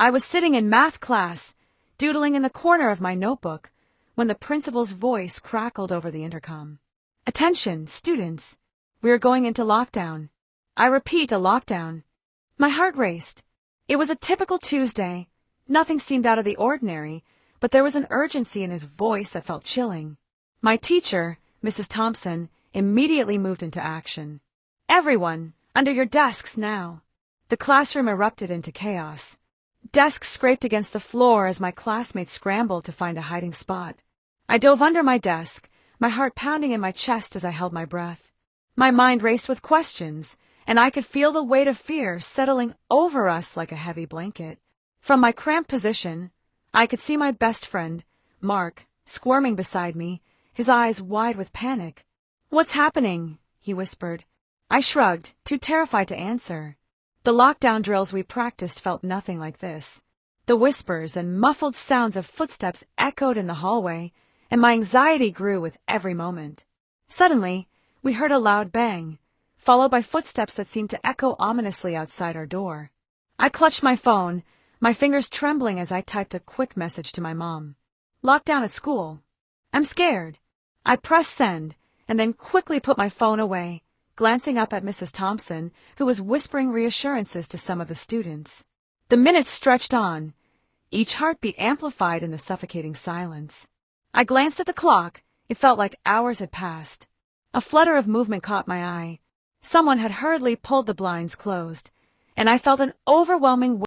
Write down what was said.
I was sitting in math class, doodling in the corner of my notebook, when the principal's voice crackled over the intercom. "Attention, students! We are going into lockdown. I repeat, a lockdown." My heart raced. It was a typical Tuesday. Nothing seemed out of the ordinary, but there was an urgency in his voice that felt chilling. My teacher, Mrs. Thompson, immediately moved into action. "Everyone, under your desks now." The classroom erupted into chaos. Desks scraped against the floor as my classmates scrambled to find a hiding spot. I dove under my desk, my heart pounding in my chest as I held my breath. My mind raced with questions, and I could feel the weight of fear settling over us like a heavy blanket. From my cramped position, I could see my best friend, Mark, squirming beside me, his eyes wide with panic. "What's happening?" he whispered. I shrugged, too terrified to answer. The lockdown drills we practiced felt nothing like this. The whispers and muffled sounds of footsteps echoed in the hallway, and my anxiety grew with every moment. Suddenly, we heard a loud bang, followed by footsteps that seemed to echo ominously outside our door. I clutched my phone, my fingers trembling as I typed a quick message to my mom. "Lockdown at school. I'm scared." I pressed send, and then quickly put my phone away, glancing up at Mrs. Thompson, who was whispering reassurances to some of the students. The minutes stretched on, each heartbeat amplified in the suffocating silence. I glanced at the clock. It felt like hours had passed. A flutter of movement caught my eye. Someone had hurriedly pulled the blinds closed, and I felt an overwhelming